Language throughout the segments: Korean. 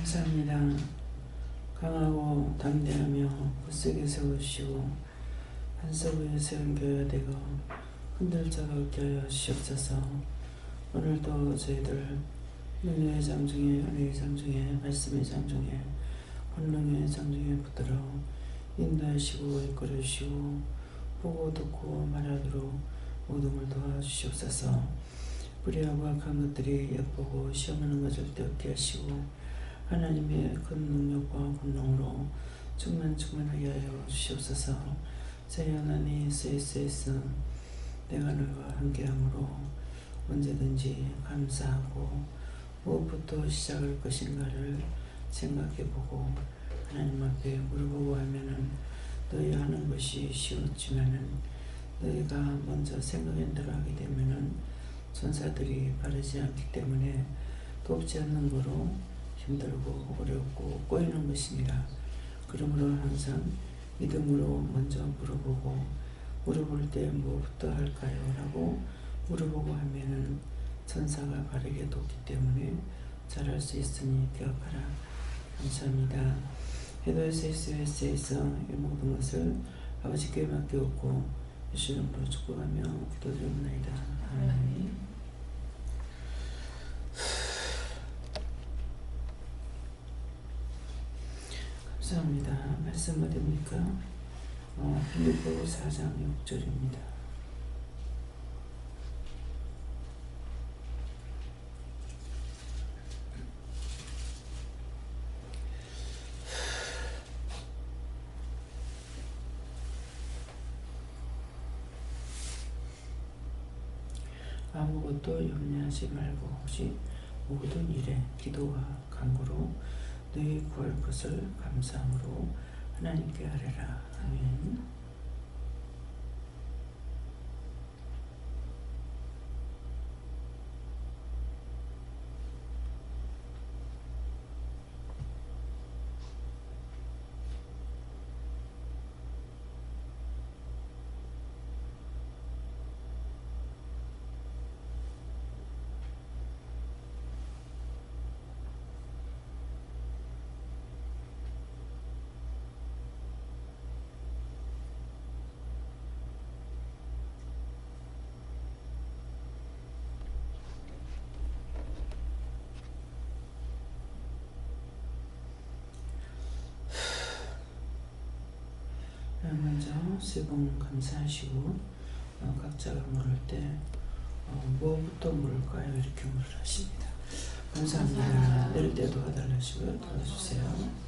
감사합니다. 강하고 담대하며 굳세게 세우시고 반석 위에 세운 교회가 되고 흔들 자가 없게 하여 주시옵소서. 오늘도 저희들 능력의 장중에 은혜의 장중에 말씀의 장중에 권능의 장중에 붙들어 인도하시고 이끌어주시고 보고 듣고 말하도록 모둠을 도와주시옵소서. 불의하고 악한 것들이 엿보고 시험하는 것을 떼없게 하시고 하나님의 큰 능력과 권능으로 충만하게 하여 주시옵소서. 저희 하나님 SSS 내가 너와 함께함으로 언제든지 감사하고 무엇부터 시작할 것인가를 생각해보고 하나님 앞에 물어보고 하면은 너희 하는 것이 쉬웠지만은 너희가 먼저 생각한 대로 하게 되면은 천사들이 바르지 않기 때문에 돕지 않는 거로 힘들고 어렵고 꼬이는 것입니다. 그러므로 항상 믿음으로 먼저 물어보고 물어볼 때 뭐부터 할까요? 라고 물어보고 하면은 천사가 바르게 돕기 때문에 잘할 수 있으니 기억하라. 감사합니다. 해도에서 SS에서 이 모든 것을 아버지께 맡겨오고 예수 이름으로 축복하며 기도드립니다. 아멘. 감사합니다. 말씀 어디입니까? 빌립보 4장 6절입니다. 아무것도 염려하지 말고 오직 모든 일에 기도와 간구로 너희 구할 것을 감사함으로 하나님께 아뢰라. 아멘. 먼저 세 번 감사하시고 각자가 물을 때 뭐부터 물을까요? 이렇게 물을 하십니다. 감사합니다. 내릴 때 도와달라시고요. 도와주세요.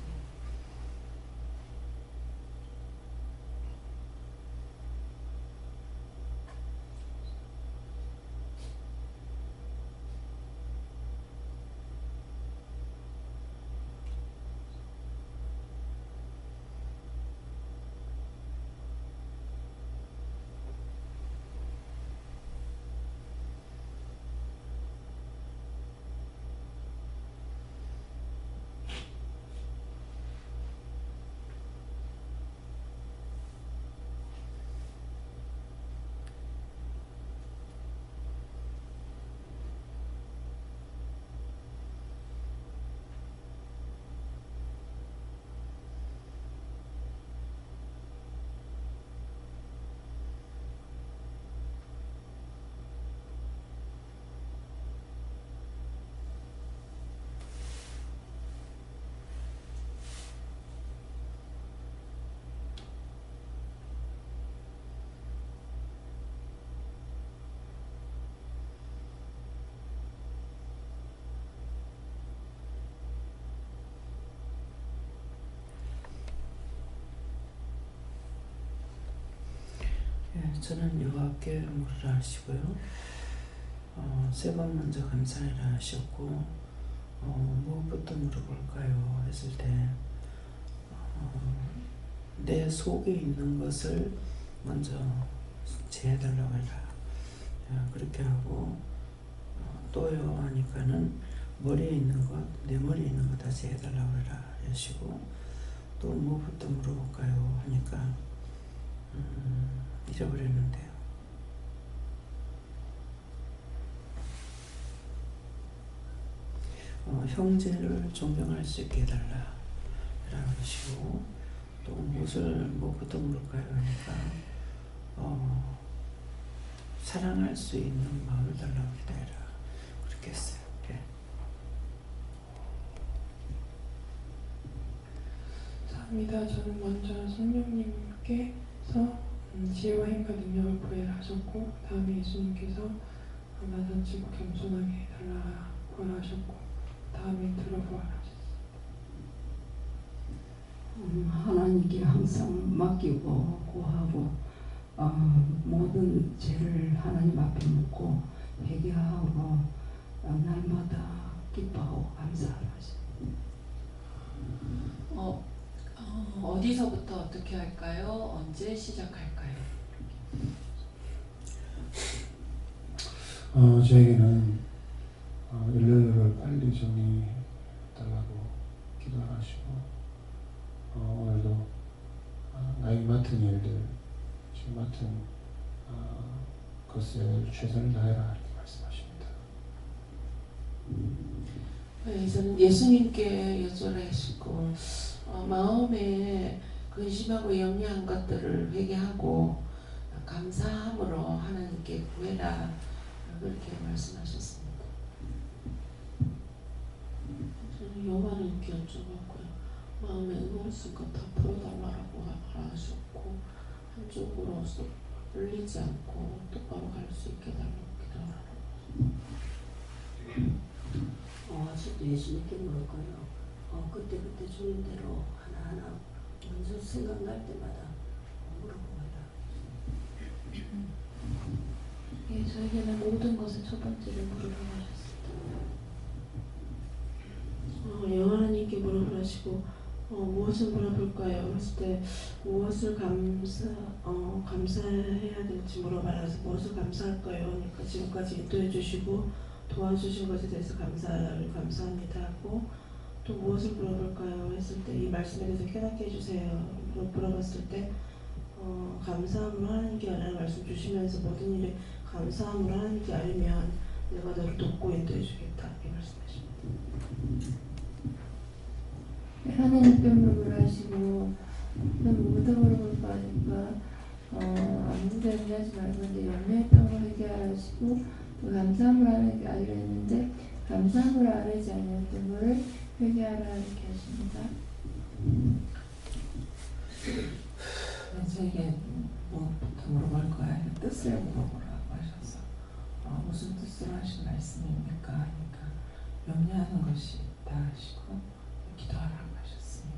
저는 여호와께 물으라 하시고요. 세 번 먼저 감사해라 하셨고 무엇부터 물어볼까요? 했을 때 내 속에 있는 것을 먼저 제해달라고 해라. 그렇게 하고 또요 하니까는 머리에 있는 것, 내 머리에 있는 것 다 제해달라고 해라 하시고 또 무엇부터 물어볼까요? 하니까 잊어버렸는데요. 형제를 존경할 수 있게 해달라 라고 하시고, 또 무엇을 뭐부터 물을까요? 하니까 사랑할 수 있는 마음을 달라고 기도해라 그렇게 했어요. 네. 감사합니다. 저는 먼저 성령님께서 지혜와 힘과 능력을 구해라 하셨고, 다음에 예수님께서 낮아지고 겸손하게 해달라 구하라 하셨고, 다음에 들어보아라 하셨습니다. 하나님께 항상 맡기고 구하고 모든 죄를 하나님 앞에 묻고 회개하고 날마다 기뻐하고 감사하라 하십니다. 어디서부터 어떻게 할까요? 언제 시작할까요? 저에게는 일러를 빨리 정리해달라고 기도하시고, 오늘도 나에게 맡은 일들, 지금 맡은 것을 최선을 다해라 이렇게 말씀하십니다. 저는 예수님께 여쭤라 하시고, 마음에 근심하고 염려한 것들을 회개하고 감사함으로 하나님께 구해라 그렇게 말씀하셨습니다. 저는 여호와님께 여쭤봤고요. 마음에 의문스러운 것 다 풀어달라고 하셨고, 한쪽으로서 울리지 않고 똑바로 갈 수 있게 달라고 기도하라고. 아직도 예수님께 물을 거예요. 그때 주는 대로 하나하나 먼저 생각날 때마다 물어보아라. 예, 저에게는 모든 것의 첫 번째를 물으라고 하셨습니다. 여호와님께 물어보라 하시고, 무엇을 물어볼까요? 했을 때 무엇을 감사해야 될지 물어봐라 해서 무엇을 감사할까요? 그러니까 지금까지 인도해 주시고 도와주신 것에 대해서 감사합니다 하고, 또 무엇을 물어볼까요? 했을 때 이 말씀에 대해서 깨닫게 해주세요. 물어봤을 때 감사함으로 하나님께 하나님 말씀 주시면서 모든 일에 감사함으로 하나님께 알면 내가 너를 돕고 인도해 주겠다 이 말씀하십니다. 하나님께 물어보라 하시고, 뭐부터 물어볼까 하니까 아무도 염려하지 말고 이제 염려했던 걸 회개하라 하시고, 또 감사함으로 하나님께 알려 했는데 감사함으로 알지 아니었던 것을 회개하라 이렇게 하십니다. 저에게 뭐부터 물어볼 거야? 뜻을 물어보라고 하셔서 무슨 뜻으로 하신 말씀입니까? 하니까 염려하는 것이 있다 하시고 기도하라고 하셨습니다.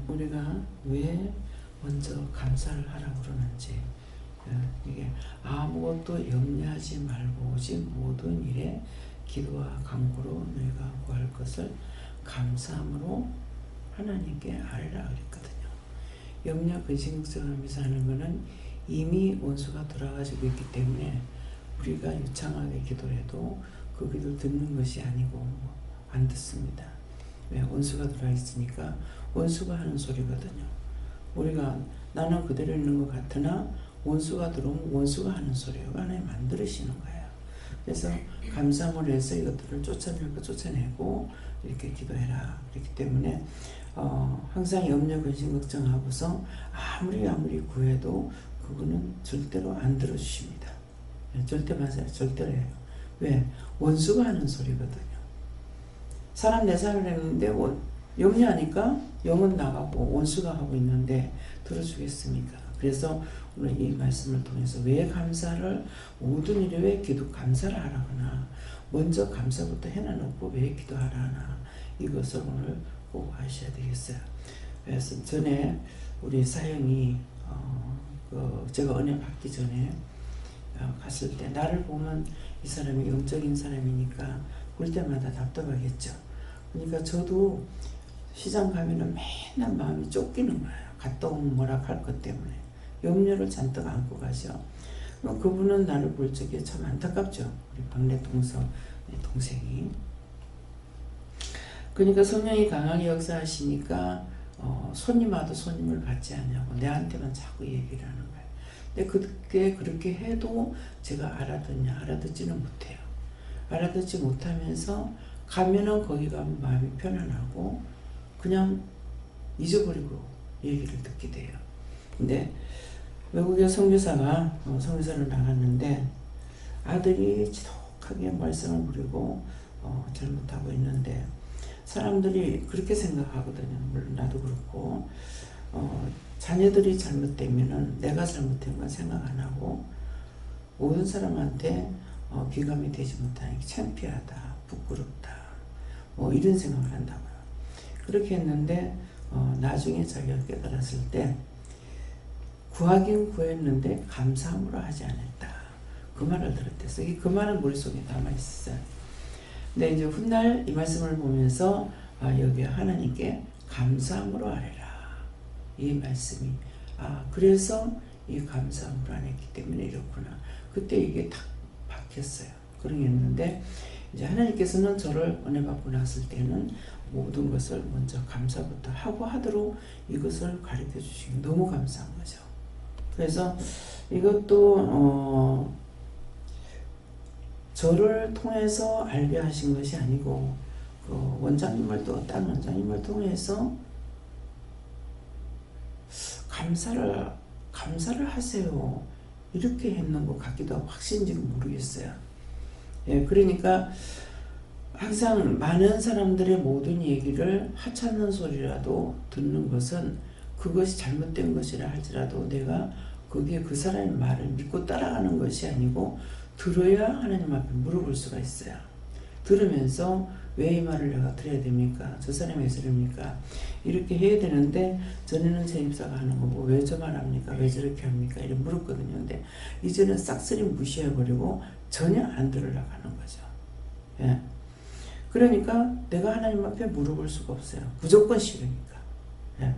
우리가 왜 먼저 감사를 하라고 그러는지, 이게 아무것도 염려하지 말고 오직 모든 일에 기도와 간구로 너희가 구할 것을 감사함으로 하나님께 알라 그랬거든요. 염려 근심걱정하면서 하는 것은 이미 원수가 돌아가지고 있기 때문에 우리가 유창하게 기도해도 그 기도 듣는 것이 아니고 안 듣습니다. 왜? 원수가 들어와 있으니까 원수가 하는 소리거든요. 우리가 나는 그대로 있는 것 같으나 원수가 들어오면 원수가 하는 소리예요. 하나님 만들으시는 거예요. 그래서 감사함으로 해서 이것들을 쫓아낼 거 쫓아내고 이렇게 기도해라. 그렇기 때문에 항상 염려 근심 걱정하고서 아무리 구해도 그거는 절대로 안 들어주십니다. 절대 맞아요. 절대로예요. 왜? 원수가 하는 소리거든요. 사람 내 삶을 했는데 염려하니까 영은 나가고 원수가 하고 있는데 들어주겠습니까? 그래서 오늘 이 말씀을 통해서 왜 감사를 모든 일에 왜 기도 감사를 하라거나 먼저 감사부터 해놔놓고 왜 기도하라나 이것을 오늘 꼭 아셔야 되겠어요. 그래서 전에 우리 사형이 제가 은혜 받기 전에 갔을 때 나를 보면 이 사람이 영적인 사람이니까 볼 때마다 답답하겠죠. 그러니까 저도 시장 가면은 맨날 마음이 쫓기는 거예요. 갔다 오면 뭐라 할 것 때문에 염려를 잔뜩 안고 가죠. 그분은 나를 볼 적에 참 안타깝죠. 우리 박내 동생이. 그러니까 성령이 강하게 역사하시니까 손님 와도 손님을 받지 않냐고 내한테만 자꾸 얘기를 하는 거예요. 근데 그게 그렇게 해도 제가 알아듣지는 못해요. 알아듣지 못하면서 가면은 거기 가면 마음이 편안하고 그냥 잊어버리고 얘기를 듣게 돼요. 근데 외국의 선교사가 선교사를 나갔는데 아들이 지독하게 말썽을 부리고 잘못하고 있는데 사람들이 그렇게 생각하거든요. 물론 나도 그렇고 자녀들이 잘못되면은 내가 잘못된 건 생각 안 하고 모든 사람한테 귀감이 되지 못하는 게 창피하다, 부끄럽다, 뭐 이런 생각을 한다고요. 그렇게 했는데 나중에 자기가 깨달았을 때 구하긴 구했는데 감사함으로 하지 않았다. 그 말을 들었댔어요. 그 말은 머릿속에 남아있었어요. 근데 이제 훗날 이 말씀을 보면서 여기 하나님께 감사함으로 하래라. 이 말씀이 그래서 이 감사함으로 안 했기 때문에 이렇구나. 그때 이게 딱 박혔어요. 그런 게 있는데 이제 하나님께서는 저를 은혜 받고 났을 때는 모든 것을 먼저 감사부터 하고 하도록 이것을 가르쳐 주시기 너무 감사한 거죠. 그래서 이것도 저를 통해서 알게 하신 것이 아니고 그 원장님을 또 다른 원장님을 통해서 감사를 하세요. 이렇게 했는 것 같기도 하고 확신인지는 모르겠어요. 예, 그러니까 항상 많은 사람들의 모든 얘기를 하찮은 소리라도 듣는 것은 그것이 잘못된 것이라 할지라도 내가 그게 그 사람의 말을 믿고 따라가는 것이 아니고 들어야 하나님 앞에 물어볼 수가 있어요. 들으면서 왜 이 말을 내가 들어야 됩니까? 저 사람이 왜 저럽니까? 이렇게 해야 되는데 전에는 제 입사가 하는 거고 왜 저 말 합니까? 왜 저렇게 합니까? 이렇게 물었거든요. 근데 이제는 싹쓸이 무시해버리고 전혀 안 들으려고 하는 거죠. 예. 그러니까 내가 하나님 앞에 물어볼 수가 없어요. 무조건 싫으니까. 예.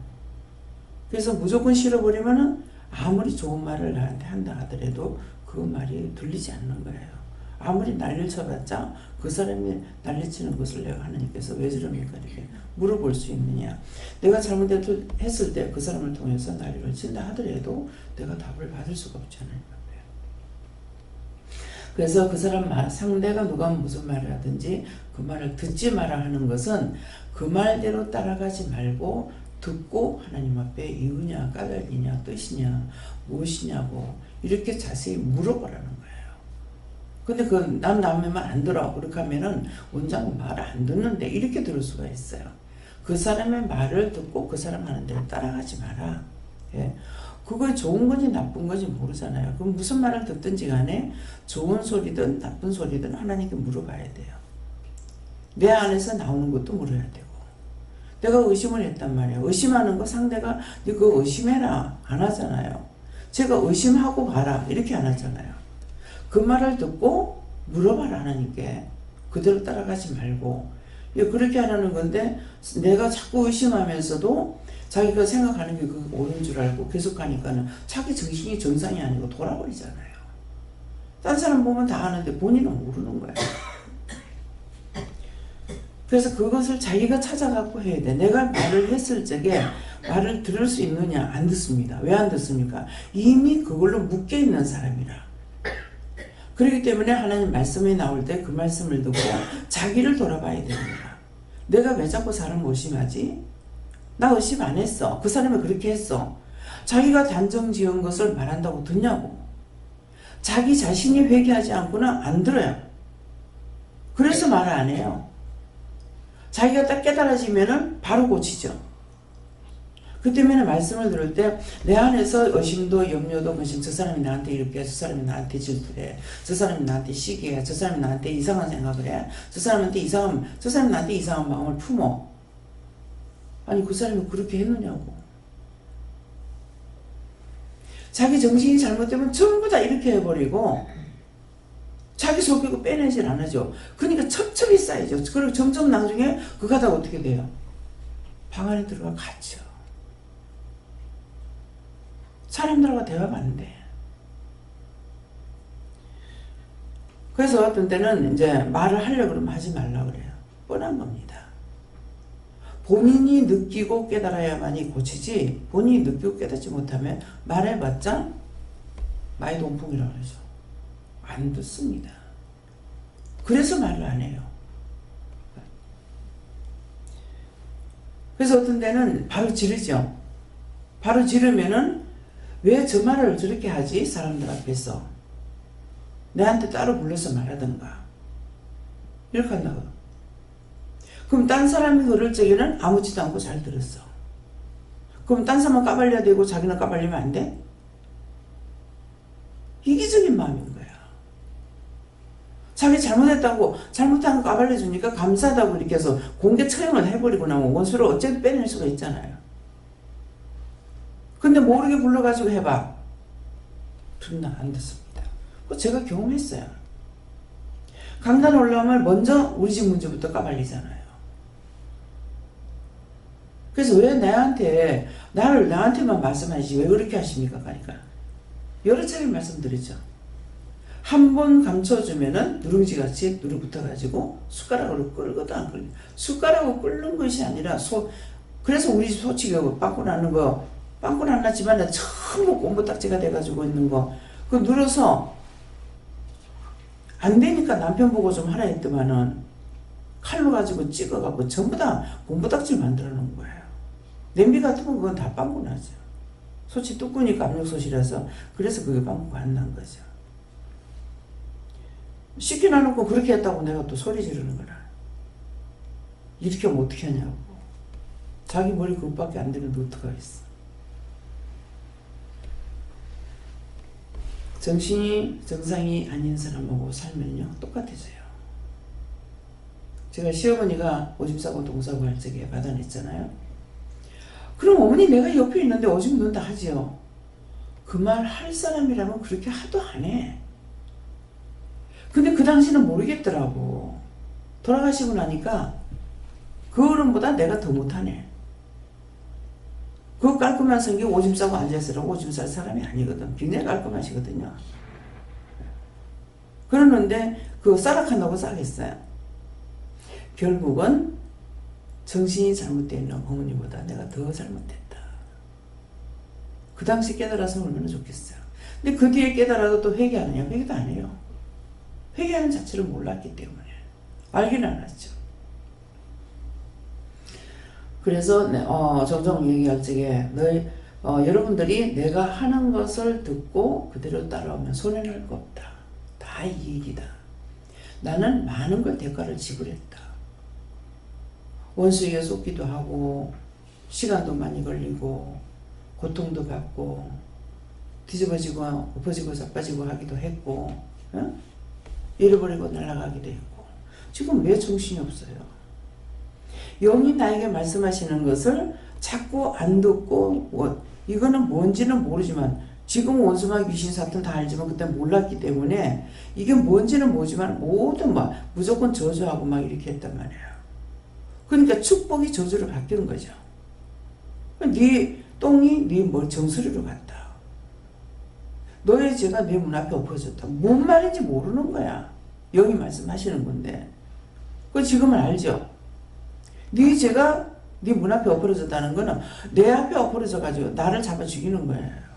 그래서 무조건 싫어버리면은 아무리 좋은 말을 나한테 한다 하더라도 그 말이 들리지 않는 거예요. 아무리 난리를 쳐봤자 그 사람이 난리치는 것을 내가 하나님께서 왜 저럽니까? 이렇게 물어볼 수 있느냐. 내가 잘못했을 때 그 사람을 통해서 난리를 친다 하더라도 내가 답을 받을 수가 없잖아요. 그래서 그 사람 상대가 누가 무슨 말을 하든지 그 말을 듣지 마라 하는 것은 그 말대로 따라가지 말고 듣고 하나님 앞에 이유냐 까닭이냐 뜻이냐 무엇이냐고 이렇게 자세히 물어보라는 거예요. 근데 난 남의 말 안 들어. 그렇게 하면은 원장은 말을 안 듣는데 이렇게 들을 수가 있어요. 그 사람의 말을 듣고 그 사람 하는 대로 따라가지 마라. 예. 그건 좋은 건지 나쁜 건지 모르잖아요. 그럼 무슨 말을 듣든지 간에 좋은 소리든 나쁜 소리든 하나님께 물어봐야 돼요. 내 안에서 나오는 것도 물어야 되고. 내가 의심을 했단 말이에요. 의심하는 거 상대가 네 그거 의심해라 안 하잖아요. 제가 의심하고 가라 이렇게 안 하잖아요. 그 말을 듣고 물어봐라 하나님께. 그대로 따라가지 말고. 그렇게 하라는 건데 내가 자꾸 의심하면서도 자기가 생각하는 게 그 옳은 줄 알고 계속 가니까는 자기 정신이 정상이 아니고 돌아버리잖아요. 딴 사람 보면 다 아는데 본인은 모르는 거예요. 그래서 그것을 자기가 찾아갖고 해야 돼. 내가 말을 했을 적에 말을 들을 수 있느냐? 안 듣습니다. 왜 안 듣습니까? 이미 그걸로 묶여있는 사람이라. 그렇기 때문에 하나님 말씀이 나올 때 그 말씀을 듣고 자기를 돌아봐야 됩니다. 내가 왜 자꾸 사람 의심하지? 나 의심 안 했어. 그 사람이 그렇게 했어. 자기가 단정 지은 것을 말한다고 듣냐고. 자기 자신이 회개하지 않고는 안 들어요. 그래서 말을 안 해요. 자기가 딱 깨달아지면은 바로 고치죠. 그 때문에 말씀을 들을 때 내 안에서 의심도 염려도 근심 저 사람이 나한테 이렇게 해, 저 사람이 나한테 질투해, 저 사람이 나한테 시기해, 저 사람이 나한테 이상한 생각을 해, 저 사람이 나한테 이상한 마음을 품어. 아니 그 사람이 그렇게 했느냐고. 자기 정신이 잘못되면 전부 다 이렇게 해버리고 자기 속이고 빼내질 않아죠. 그러니까 첩첩이 쌓이죠. 그리고 점점 나중에 그거 하다가 어떻게 돼요? 방 안에 들어가 갇혀. 사람들하고 대화가 안 돼. 그래서 어떤 때는 이제 말을 하려고 그러면 하지 말라고 그래요. 뻔한 겁니다. 본인이 느끼고 깨달아야만이 고치지 본인이 느끼고 깨닫지 못하면 말해봤자 마이동풍이라고 그러죠. 안 듣습니다. 그래서 말을 안 해요. 그래서 어떤 때는 바로 지르죠. 바로 지르면은 왜 저 말을 저렇게 하지? 사람들 앞에서. 내한테 따로 불러서 말하던가. 이렇게 한다고. 그럼 딴 사람이 그럴 적에는 아무지도 않고 잘 들었어. 그럼 딴 사람은 까발려야 되고 자기는 까발리면 안 돼? 이기적인 마음인 거야. 자기 잘못했다고 잘못한 거 까발려주니까 감사하다고 이렇게 해서 공개 처형을 해버리고 나면 원수를 어쨌든 빼낼 수가 있잖아요. 근데 모르게 불러가지고 해봐. 듣나 안 듣습니다. 그거 제가 경험했어요. 강단 올라오면 먼저 우리 집 문제부터 까발리잖아요. 그래서 왜 나한테만 말씀하시지 왜 그렇게 하십니까? 그러니까 여러 차례 말씀드리죠. 한 번 감춰주면은 누룽지같이 누르붙어가지고 숟가락으로 끌고도 안 끌려. 숟가락으로 끓는 것이 아니라 그래서 우리 집 소치기 빵꾸 나는 거 빵꾸 났나 집안에 전부 꼼부딱지가 돼가지고 있는 거 그거 눌러서 안 되니까 남편 보고 좀 하라 했더만은 칼로 가지고 찍어갖고 전부 다 꼼부딱지를 만들어 놓은 거예요. 냄비 같으면 그건 다 빵꾸 나죠. 소치 뚜꾸니까 압력솥이라서 그래서 그게 빵꾸가 안 난 거죠. 시켜놔놓고 그렇게 했다고 내가 또 소리 지르는 거라. 이렇게 하면 어떻게 하냐고. 자기 머리 그것밖에 안 되는데 어떡하겠어. 정신이 정상이 아닌 사람하고 살면요 똑같아져요. 제가 시어머니가 오줌 싸고 똥 싸고 할 적에 받아냈잖아요. 그럼 어머니 내가 옆에 있는데 오줌 넣는다 하지요. 그 말 할 사람이라면 그렇게 하도 안 해. 근데 그 당시는 모르겠더라고. 돌아가시고 나니까 그 어른보다 내가 더 못하네. 그 깔끔한 성격 오줌 싸고 앉아있으라고 오줌 쌀 사람이 아니거든. 굉장히 깔끔하시거든요. 그러는데 그거 싸락한다고 싸겠어요. 결국은 정신이 잘못되어 있는 어머니보다 내가 더 잘못됐다. 그 당시 깨달아서 얼마나 좋겠어요. 근데 그 뒤에 깨달아도 또 회개하느냐? 회개도 안 해요. 회개하는 자체를 몰랐기 때문에. 알긴 알았죠. 그래서 종종 얘기할 적에 여러분들이 내가 하는 것을 듣고 그대로 따라오면 손해날 거 없다. 다 이익이다. 나는 많은 걸 대가를 지불했다. 원수에게 속기도 하고 시간도 많이 걸리고 고통도 받고 뒤집어지고 엎어지고 자빠지고 하기도 했고 잃어버리고 날아가기도 했고 지금 왜 정신이 없어요? 영이 나에게 말씀하시는 것을 자꾸 안 듣고 이거는 뭔지는 모르지만 지금 원수막 귀신 사탄 다 알지만 그때 몰랐기 때문에 이게 뭔지는 모르지만 모든 막 무조건 저주하고 막 이렇게 했단 말이에요. 그러니까 축복이 저주로 바뀌는 거죠. 네 똥이 네 정수리로 갔다. 너의 죄가 내 문 앞에 엎어졌다. 뭔 말인지 모르는 거야. 영이 말씀하시는 건데. 그거 지금은 알죠? 네 죄가 네 문 앞에 엎어졌다는 거는 내 앞에 엎어져가지고 나를 잡아 죽이는 거예요.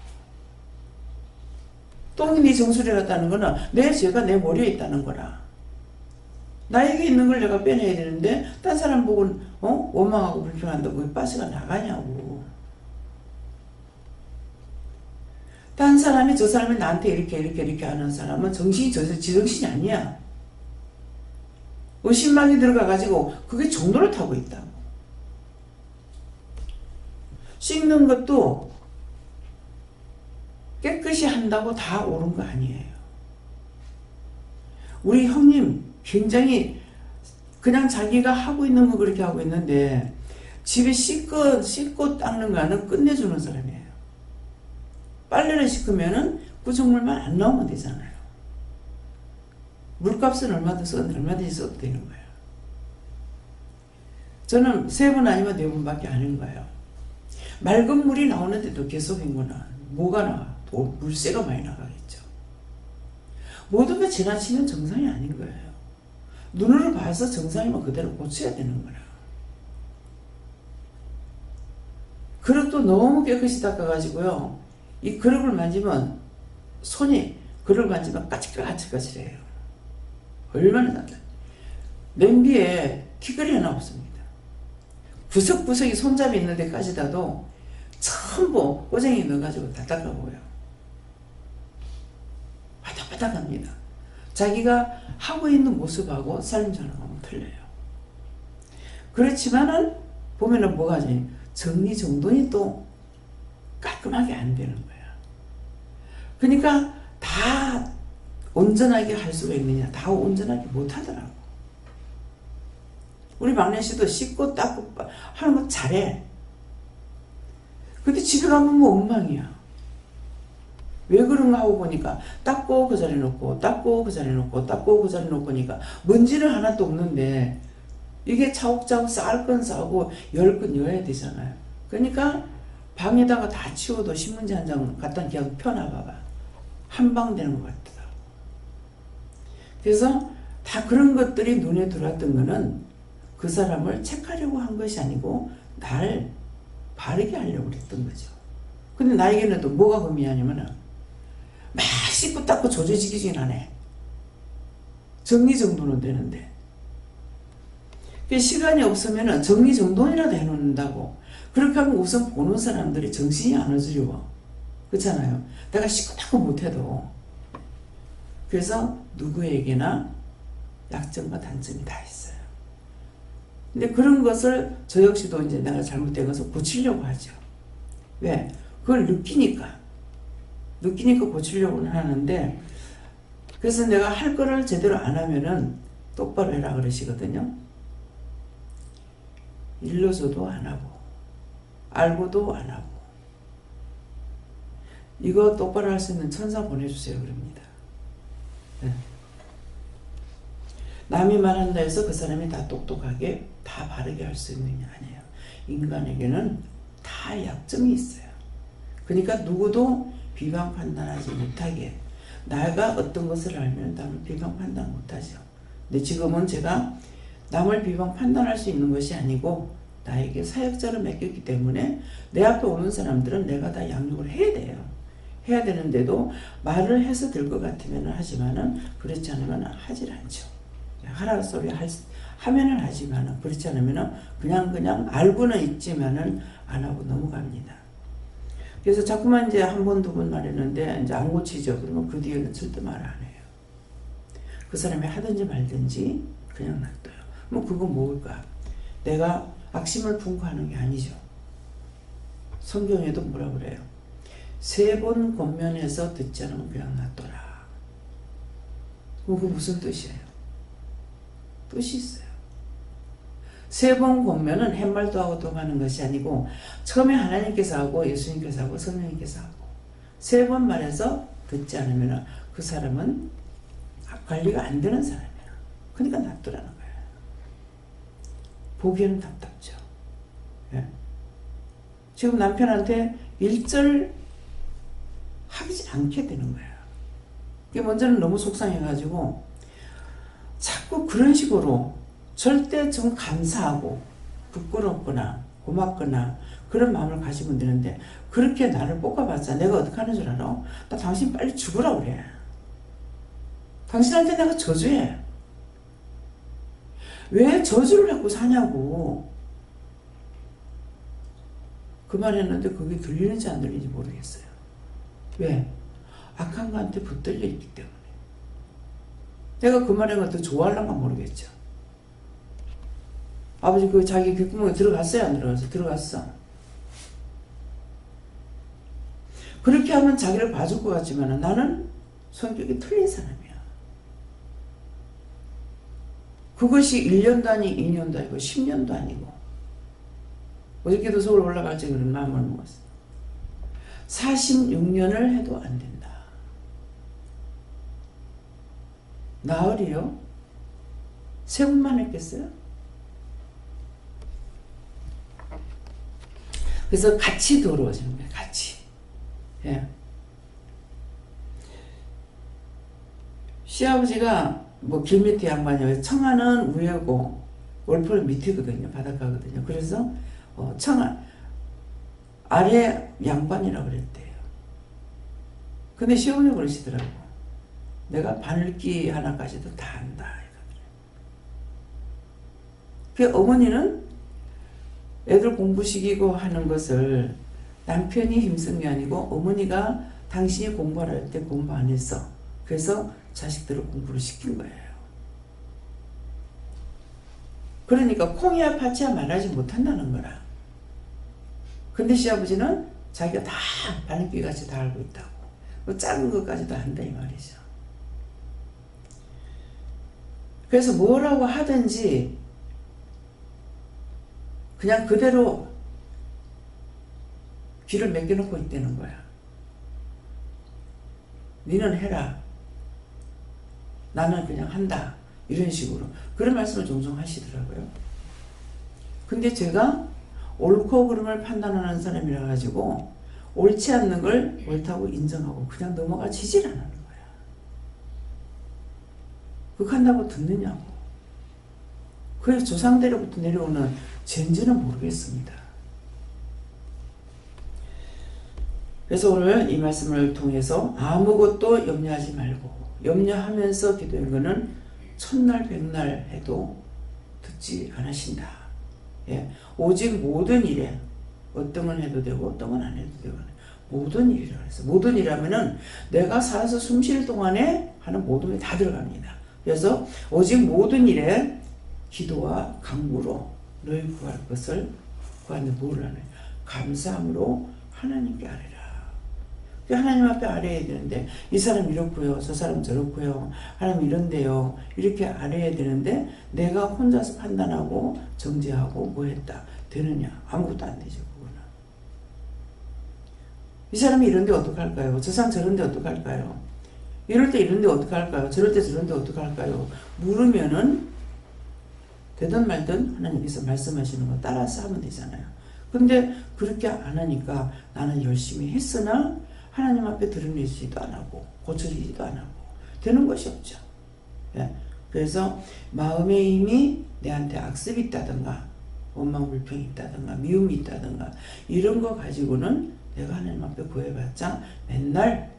똥이 네 정수리였다는 거는 내 죄가 내 머리에 있다는 거라. 나에게 있는 걸 내가 빼내야 되는데 딴 사람 보고 원망하고 불평한다고 왜 빠스가 나가냐고. 딴 사람이 저 사람이 나한테 이렇게 하는 사람은 정신이 지정신이 아니야. 의심망이 들어가가지고 그게 정도를 타고 있다고. 씻는 것도 깨끗이 한다고 다 옳은 거 아니에요. 우리 형님 굉장히 그냥 자기가 하고 있는 거 그렇게 하고 있는데 집에 씻고 닦는 거는 끝내주는 사람이에요. 빨래를 씻으면은 구정물만 안 나오면 되잖아요. 물값은 얼마든지 써도 되는 거예요. 저는 3번 아니면 4번밖에 안 한 거예요. 맑은 물이 나오는데도 계속 헹구나. 뭐가 나와? 물세가 많이 나가겠죠. 모든 게 지나치면 정상이 아닌 거예요. 눈으로 봐서 정상이면 그대로 고쳐야 되는 거라. 그릇도 너무 깨끗이 닦아가지고요. 이 그릇을 만지면 손이 그릇을 만지면 까칠까칠해요. 얼마나 낫다. 냄비에 티끌이 하나 없습니다. 구석구석이 손잡이 있는 데까지다도 전부 꼬쟁이 넣어가지고 다 닦아보고요. 바닥바닥합니다. 자기가 하고 있는 모습하고 삶 살아가면 틀려요. 그렇지만은 보면은 뭐가지? 정리정돈이 또 깔끔하게 안 되는 거야. 그러니까 다 온전하게 할 수가 있느냐? 다 온전하게 못 하더라고. 우리 막내 씨도 씻고 닦고 하는 거 잘해. 근데 집에 가면 뭐 엉망이야. 왜 그런가 하고 보니까 닦고 그 자리에 놓고 닦고 그 자리에 놓고 닦고 그 자리에 놓고니까 먼지는 하나도 없는데 이게 차곡차곡 쌓을 건 쌓고 열 건 여야 되잖아요. 그러니까 방에다가 다 치워도 신문지 한 장 갖다 그냥 펴놔봐봐. 한방 되는 것 같더라고. 그래서 다 그런 것들이 눈에 들어왔던 거는 그 사람을 책하려고 한 것이 아니고 날 바르게 하려고 그랬던 거죠. 근데 나에게는 또 뭐가 금이냐면은 막 씻고 닦고 조져지기진 하네. 정리정돈은 되는데. 시간이 없으면 정리정돈이라도 해놓는다고. 그렇게 하면 우선 보는 사람들이 정신이 안 어지러워. 그렇잖아요. 내가 씻고 닦고 못해도. 그래서 누구에게나 약점과 단점이 다 있어요. 근데 그런 것을 저 역시도 이제 내가 잘못된 것을 고치려고 하죠. 왜? 그걸 느끼니까 고치려고는 하는데, 그래서 내가 할 거를 제대로 안 하면은 똑바로 해라 그러시거든요. 일러줘도 안 하고 알고도 안 하고. 이거 똑바로 할 수 있는 천사 보내주세요 그럽니다. 네. 남이 말한다 해서 그 사람이 다 똑똑하게 다 바르게 할 수 있는 게 아니에요. 인간에게는 다 약점이 있어요. 그러니까 누구도 비방 판단하지 못하게, 내가 어떤 것을 알면 남을 비방 판단 못하죠. 근데 지금은 제가 남을 비방 판단할 수 있는 것이 아니고 나에게 사역자를 맡겼기 때문에 내 앞에 오는 사람들은 내가 다 양육을 해야 돼요. 해야 되는데도 말을 해서 될 것 같으면 하지만은 그렇지 않으면 하질 않죠. 하라 소리 하면은 하지만은 그렇지 않으면은 그냥 알고는 있지만은 안 하고 넘어갑니다. 그래서 자꾸만 이제 한 번, 두 번 말했는데 이제 안 고치죠. 그러면 그 뒤에는 절대 말 안 해요. 그 사람이 하든지 말든지 그냥 놔둬요. 뭐 그건 뭘까? 내가 악심을 품고 하는 게 아니죠. 성경에도 뭐라 그래요? 3번 권면해서 듣지 않으면 그냥 놔둬라. 그게 무슨 뜻이에요? 뜻이 있어요. 3번 권면은 햇말도 하고 또 하는 것이 아니고 처음에 하나님께서 하고 예수님께서 하고 성령님께서 하고 3번 말해서 듣지 않으면 그 사람은 관리가 안 되는 사람이야. 그러니까 놔두라는 거예요. 보기에는 답답죠. 예? 지금 남편한테 일절 하지 않게 되는 거예요. 이게 먼저는 너무 속상해가지고 자꾸 그런 식으로 절대 좀 감사하고 부끄럽거나 고맙거나 그런 마음을 가지면 되는데 그렇게 나를 볶아봤자 내가 어떻게 하는 줄 알아? 나 당신 빨리 죽으라 그래. 당신한테 내가 저주해. 왜 저주를 하고 사냐고. 그 말 했는데 그게 들리는지 안 들리는지 모르겠어요. 왜? 악한 거한테 붙들려 있기 때문에. 내가 그 말한 것도 좋아하려면 모르겠죠. 아버지 그 자기 귓구멍에 들어갔어요? 안 들어갔어? 들어갔어. 그렇게 하면 자기를 봐줄 것 같지만 나는 성격이 틀린 사람이야. 그것이 1년도 아니 2년도 아니고 10년도 아니고 어저께도 서울 올라갈 때 그런 마음을 먹었어. 46년을 해도 안 된다. 나흘이요? 3번만 했겠어요? 그래서 같이 더러워지는 거예요. 같이. 예. 시아버지가 뭐 길밑에 양반이에요. 청아는 위에고 월풀은 밑이거든요. 바닷가거든요. 그래서 청아 아래 양반이라고 그랬대요. 근데 시어머니 그러시더라고. 내가 바늘기 하나까지도 다 안다. 그 어머니는 애들 공부시키고 하는 것을 남편이 힘쓴 게 아니고 어머니가 당신이 공부하라 할 때 공부 안 했어. 그래서 자식들을 공부를 시킨 거예요. 그러니까 콩이야 팥이야 말하지 못한다는 거라. 근데 시아버지는 자기가 다 발귀까지 다 알고 있다고. 그 작은 것까지도 한다 이 말이죠. 그래서 뭐라고 하든지 그냥 그대로 귀를 맡겨놓고 있다는 거야. 니는 해라. 나는 그냥 한다. 이런 식으로. 그런 말씀을 종종 하시더라고요. 근데 제가 옳고 그름을 판단하는 사람이라 가지고 옳지 않는 걸 옳다고 인정하고 그냥 넘어가지질 않는 거야. 그거 한다고 듣느냐고. 그게 조상대로부터 내려오는 죄인지는 모르겠습니다. 그래서 오늘 이 말씀을 통해서 아무것도 염려하지 말고 염려하면서 기도한 거는 천날 백날 해도 듣지 않으신다. 예. 오직 모든 일에 어떤 건 해도 되고 어떤 건 안 해도 되고 모든 일이라고 해서 모든 일하면은 내가 살아서 숨 쉴 동안에 하는 모든 게 다 들어갑니다. 그래서 오직 모든 일에 기도와 간구로 너희 구할 것을 구하는데 뭘 하네? 감사함으로 하나님께 아뢰라. 하나님 앞에 아뢰야 되는데 이 사람 이렇고요, 저 사람 저렇고요, 하나님 이런데요, 이렇게 아뢰야 되는데 내가 혼자서 판단하고 정죄하고 뭐 했다 되느냐? 아무것도 안 되죠. 그거는. 이 사람이 이런데 어떡할까요? 저 사람 저런데 어떡할까요? 이럴 때 이런데 어떡할까요? 저럴 때 저런데 어떡할까요? 물으면은 되든 말든 하나님께서 말씀하시는 거 따라서 하면 되잖아요. 근데 그렇게 안 하니까 나는 열심히 했으나 하나님 앞에 드러내지도 안 하고 고쳐지지도 안 하고 되는 것이 없죠. 예. 그래서 마음의 힘이 내한테 악습이 있다든가 원망 불평이 있다든가 미움이 있다든가 이런 거 가지고는 내가 하나님 앞에 구해봤자 맨날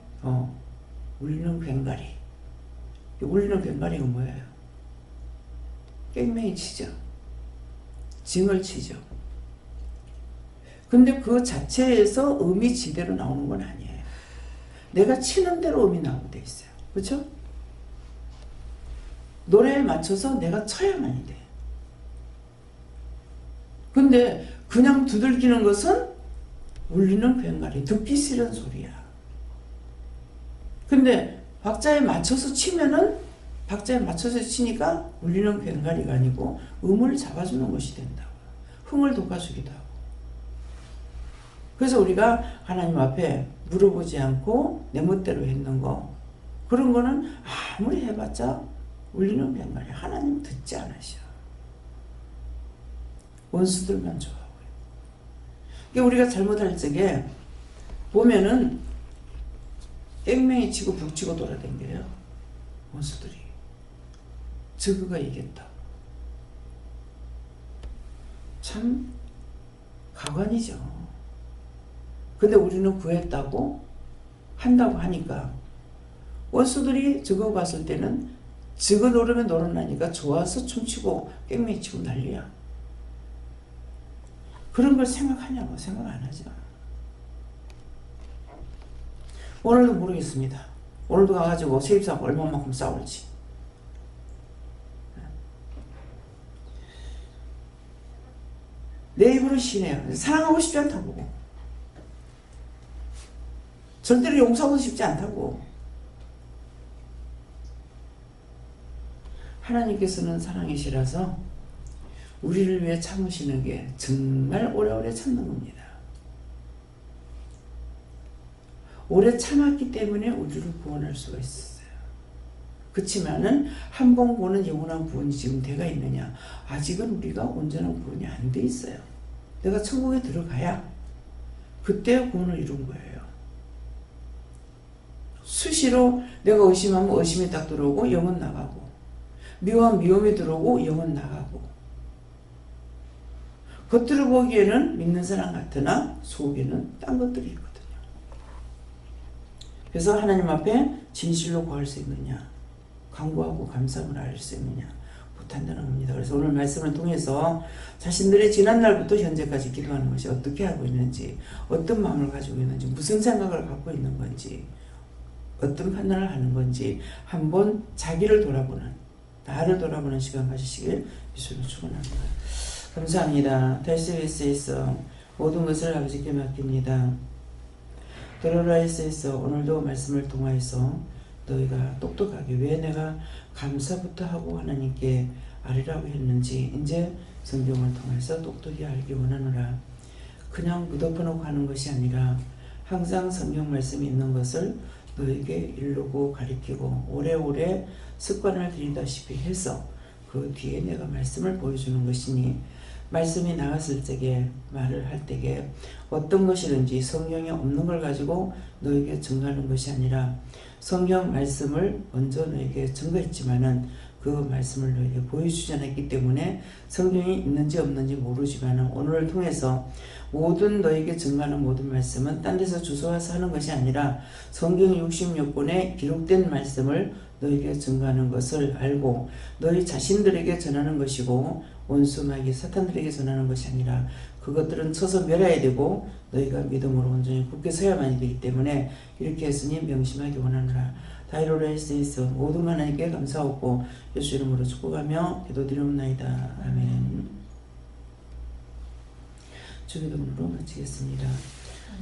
울리는 괭가리. 울리는 괭가리가 뭐예요? 깽맹이 치죠. 징을 치죠. 근데 그 자체에서 음이 지대로 나오는 건 아니에요. 내가 치는 대로 음이 나오게 돼 있어요. 그렇죠? 노래에 맞춰서 내가 쳐야만이 돼. 근데 그냥 두들기는 것은 울리는 괭가리, 듣기 싫은 소리야. 근데 박자에 맞춰서 치면은 박자에 맞춰서 치니까 울리는 괭가리가 아니고 음을 잡아주는 것이 된다고. 흥을 돋궈주기도 하고. 그래서 우리가 하나님 앞에 물어보지 않고 내 멋대로 했는 거 그런 거는 아무리 해봤자 울리는 괭가리. 하나님 듣지 않으셔. 원수들만 좋아하고요. 그러니까 우리가 잘못할 적에 보면은 깽맹이 치고 벽치고 돌아다녀요. 원수들이. 저그가 이겼다. 참 가관이죠. 근데 우리는 구했다고 한다고 하니까 원수들이 저거 봤을 때는 저거 노르면 노릇나니까 좋아서 춤추고 깽맹이 치고 난리야. 그런 걸 생각하냐고. 생각 안 하죠. 오늘도 모르겠습니다. 오늘도 가가지고 세입사하고 얼마만큼 싸울지. 내 입으로 시네요. 사랑하고 싶지 않다고. 절대로 용서하고 싶지 않다고. 하나님께서는 사랑이시라서 우리를 위해 참으시는 게 정말 오래오래 참는 겁니다. 오래 참았기 때문에 우리를 구원할 수가 있었어요. 그렇지만은 한 번 구원은 영원한 구원이 지금 돼가 있느냐? 아직은 우리가 온전한 구원이 안 돼 있어요. 내가 천국에 들어가야 그때 구원을 이룬 거예요. 수시로 내가 의심하면 의심이 딱 들어오고 영은 나가고 미워하면 미움이 들어오고 영은 나가고 겉으로 보기에는 믿는 사람 같으나 속에는 딴 것들이 있거든요. 그래서 하나님 앞에 진실로 구할 수 있느냐, 간구하고 감사함을 알 수 있느냐, 못한다는 겁니다. 그래서 오늘 말씀을 통해서 자신들의 지난날부터 현재까지 기도하는 것이 어떻게 하고 있는지, 어떤 마음을 가지고 있는지, 무슨 생각을 갖고 있는 건지, 어떤 판단을 하는 건지 한번 자기를 돌아보는, 나를 돌아보는 시간 가지시길 예수로 축원합니다. 감사합니다. 달스위스에서 모든 것을 아버지께 맡깁니다. 드로라이스에서 오늘도 말씀을 통하여서 너희가 똑똑하게 왜 내가 감사부터 하고 하나님께 아뢰라고 했는지 이제 성경을 통해서 똑똑히 알기 원하노라. 그냥 묻어놓고 하는 것이 아니라 항상 성경 말씀이 있는 것을 너에게 이르고 가리키고 오래오래 습관을 들이다시피 해서 그 뒤에 내가 말씀을 보여주는 것이니 말씀이 나갔을 때에 말을 할 때에 어떤 것이든지 성경에 없는 걸 가지고 너에게 증거하는 것이 아니라 성경 말씀을 먼저 너에게 증거했지만은 그 말씀을 너에게 보여주지 않았기 때문에 성경이 있는지 없는지 모르지만은 오늘을 통해서 모든 너에게 증거하는 모든 말씀은 딴 데서 주워와서 하는 것이 아니라 성경 66권에 기록된 말씀을 너에게 증거하는 것을 알고 너희 자신들에게 전하는 것이고 원수 마귀 사탄들에게 전하는 것이 아니라 그것들은 쳐서 멸해야 되고 너희가 믿음으로 온전히 굳게 서야만이 되기 때문에 이렇게 했으니 명심하기 원하노라. 다이로레이스에서 모든 하나님께 감사하고 예수 이름으로 축복하며 기도드리옵나이다. 아멘. 주기도문으로 마치겠습니다.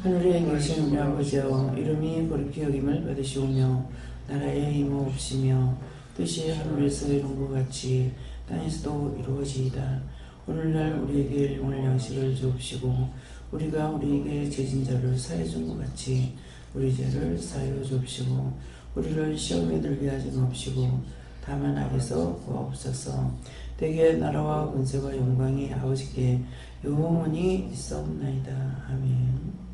하늘에 계신 우리 아버지여, 이름이 거룩히 여김을 받으시오며 나라에 임하옵시며 뜻이 하늘에서 이룬 것 같이 땅에서도 이루어지이다. 오늘날 우리에게 오늘 양식을 주옵시고 우리가 우리에게 죄진 자를 사해 준 것 같이 우리 죄를 사하여 주옵시고 우리를 시험에 들게 하지 마옵시고 다만 악에서 구하옵소서. 대개 나라와 권세와 영광이 아버지께 영원히 있사옵나이다. 아멘.